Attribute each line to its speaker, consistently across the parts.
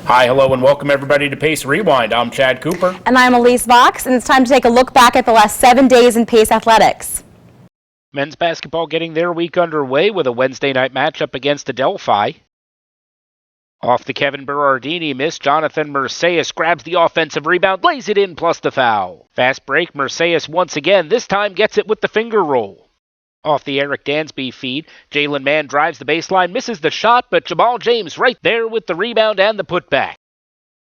Speaker 1: Hi, hello, and welcome everybody to Pace Rewind. I'm Chad Cooper.
Speaker 2: And I'm Elise Vox, and it's time to take a look back at the last 7 days in Pace Athletics.
Speaker 3: Men's basketball getting their week underway with a Wednesday night matchup against Adelphi. Off the Kevin Berardini miss, Jonathan Mercedes grabs the offensive rebound, lays it in plus the foul. Fast break, Mercedes once again, this time gets it with the finger roll. Off the Eric Dansby feed, Jalen Mann drives the baseline, misses the shot, but Jamal James right there with the rebound and the putback.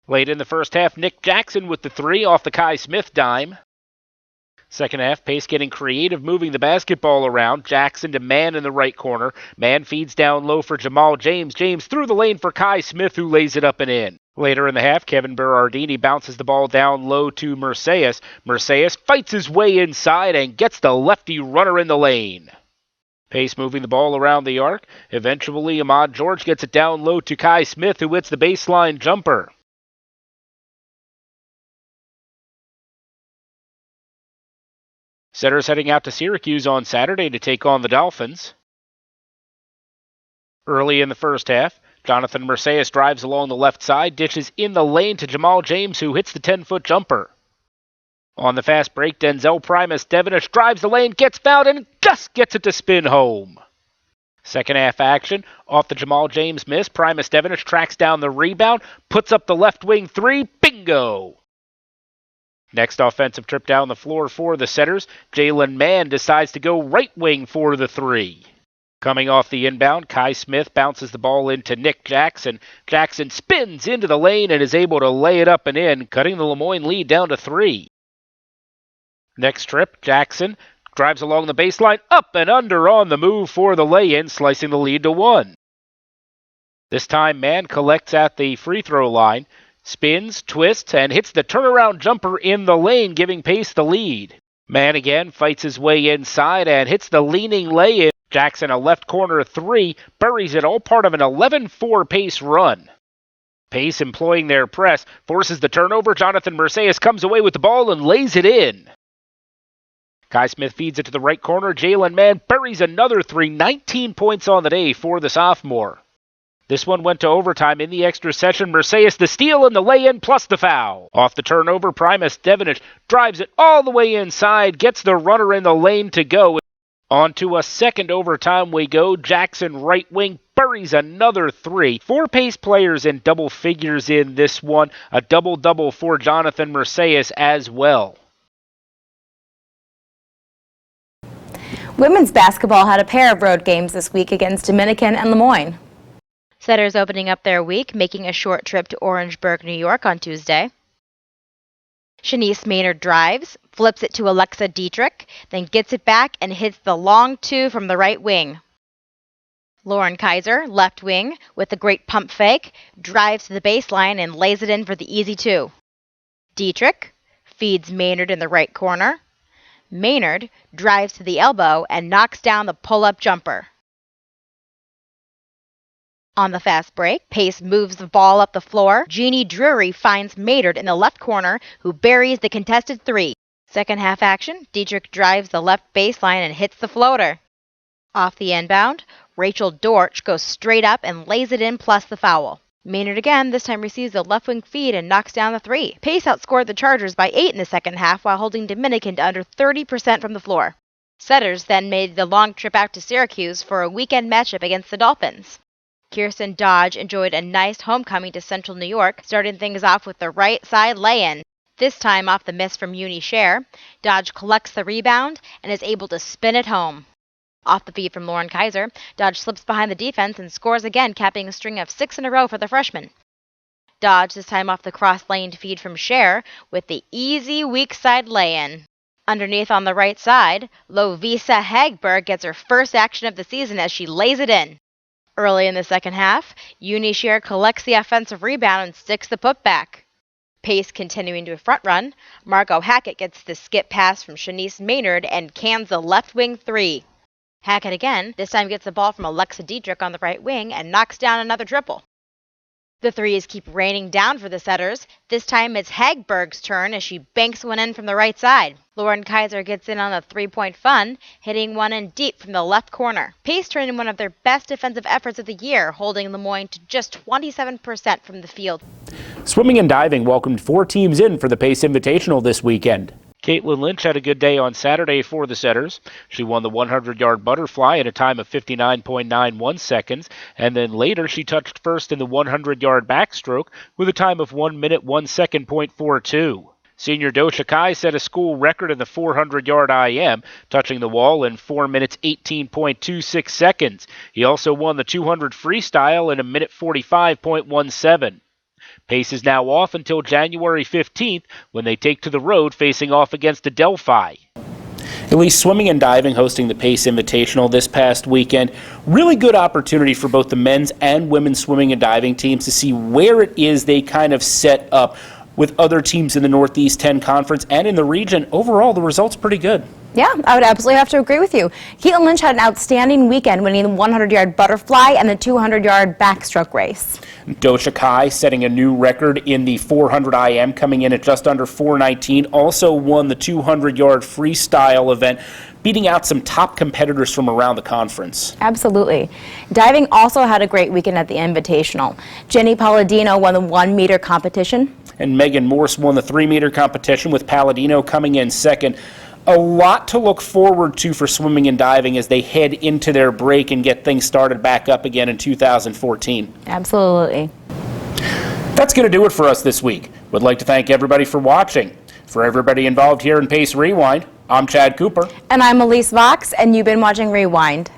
Speaker 3: Late in the first half, Nick Jackson with the three off the Kai Smith dime. Second half, Pace getting creative, moving the basketball around. Jackson to Mann in the right corner. Mann feeds down low for Jamal James. James through the lane for Kai Smith, who lays it up and in. Later in the half, Kevin Berardini bounces the ball down low to Mercedes. Mercedes fights his way inside and gets the lefty runner in the lane. Pace moving the ball around the arc. Eventually, Ahmad George gets it down low to Kai Smith, who hits the baseline jumper. Setters heading out to Syracuse on Saturday to take on the Dolphins. Early in the first half, Jonathan Mercedes drives along the left side, dishes in the lane to Jamal James, who hits the 10-foot jumper. On the fast break, Denzel Primus Devenish drives the lane, gets fouled, and just gets it to spin home. Second half action, off the Jamal James miss, Primus Devenish tracks down the rebound, puts up the left wing three, bingo! Next offensive trip down the floor for the Setters, Jalen Mann decides to go right wing for the three. Coming off the inbound, Kai Smith bounces the ball into Nick Jackson. Jackson spins into the lane and is able to lay it up and in, cutting the Lemoyne lead down to 3. Next trip, Jackson drives along the baseline, up and under on the move for the lay-in, slicing the lead to 1. This time, Mann collects at the free throw line, spins, twists, and hits the turnaround jumper in the lane, giving Pace the lead. Mann again fights his way inside and hits the leaning lay-in. Jackson, a left corner three, buries it, all part of an 11-4 Pace run. Pace, employing their press, forces the turnover. Jonathan Mercedes comes away with the ball and lays it in. Kai Smith feeds it to the right corner. Jalen Mann buries another three, 19 points on the day for the sophomore. This one went to overtime in the extra session. Mercedes the steal and the lay-in plus the foul. Off the turnover, Primus Devenish drives it all the way inside, gets the runner in the lane to go. On to a second overtime we go. Jackson, right wing, buries another three. 4 Pace players in double figures in this one. A double-double for Jonathan Mercedes as well.
Speaker 2: Women's basketball had a pair of road games this week against Dominican and Lemoyne.
Speaker 4: Setters opening up their week, making a short trip to Orangeburg, New York on Tuesday. Shanice Maynard drives, flips it to Alexa Dietrich, then gets it back and hits the long two from the right wing. Lauren Kaiser, left wing, with a great pump fake, drives to the baseline and lays it in for the easy two. Dietrich feeds Maynard in the right corner. Maynard drives to the elbow and knocks down the pull-up jumper. On the fast break, Pace moves the ball up the floor. Jeannie Drury finds Maynard in the left corner, who buries the contested three. Second half action, Dietrich drives the left baseline and hits the floater. Off the inbound, Rachel Dortch goes straight up and lays it in plus the foul. Maynard again, this time receives a left wing feed and knocks down the three. Pace outscored the Chargers by 8 in the second half while holding Dominican to under 30% from the floor. Setters then made the long trip out to Syracuse for a weekend matchup against the Dolphins. Kirsten Dodge enjoyed a nice homecoming to Central New York, starting things off with the right side lay-in. This time off the miss from Uni Scher, Dodge collects the rebound and is able to spin it home. Off the feed from Lauren Kaiser, Dodge slips behind the defense and scores again, capping a string of 6 in a row for the freshman. Dodge, this time off the cross-laned feed from Scher, with the easy weak side lay-in. Underneath on the right side, Lovisa Hagberg gets her first action of the season as she lays it in. Early in the second half, Uni Scher collects the offensive rebound and sticks the putback. Pace continuing to front run, Margot Hackett gets the skip pass from Shanice Maynard and cans the left wing three. Hackett again, this time gets the ball from Alexa Dietrich on the right wing and knocks down another triple. The threes keep raining down for the setters. This time it's Hagberg's turn as she banks one in from the right side. Lauren Kaiser gets in on the three-point fun, hitting one in deep from the left corner. Pace turned in one of their best defensive efforts of the year, holding Lemoyne to just 27% from the field.
Speaker 1: Swimming and diving welcomed 4 teams in for the Pace Invitational this weekend.
Speaker 3: Caitlin Lynch had a good day on Saturday for the setters. She won the 100-yard butterfly in a time of 59.91 seconds, and then later she touched first in the 100-yard backstroke with a time of 1 minute 1 second .42. Senior Dosha Kai set a school record in the 400-yard IM, touching the wall in 4 minutes 18.26 seconds. He also won the 200 freestyle in a minute 45.17. Pace is now off until January 15th when they take to the road facing off against Adelphi.
Speaker 1: At least swimming and diving hosting the Pace Invitational this past weekend. Really good opportunity for both the men's and women's swimming and diving teams to see where it is they kind of set up with other teams in the Northeast 10 Conference and in the region. Overall, the result's pretty good.
Speaker 2: Yeah, I would absolutely have to agree with you. Caitlin Lynch had an outstanding weekend, winning the 100-yard butterfly and the 200-yard backstroke race.
Speaker 1: Dosha Kai setting a new record in the 400 IM, coming in at just under 4:19. Also won the 200-yard freestyle event, beating out some top competitors from around the conference.
Speaker 2: Absolutely. Diving also had a great weekend at the Invitational. Jenny Palladino won the 1-meter competition.
Speaker 1: And Megan Morse won the 3-meter competition, with Palladino coming in second. A lot to look forward to for swimming and diving as they head into their break and get things started back up again in 2014.
Speaker 2: Absolutely.
Speaker 1: That's going to do it for us this week. Would like to thank everybody for watching. For everybody involved here in Pace Rewind, I'm Chad Cooper.
Speaker 2: And I'm Elise Vox, and you've been watching Rewind.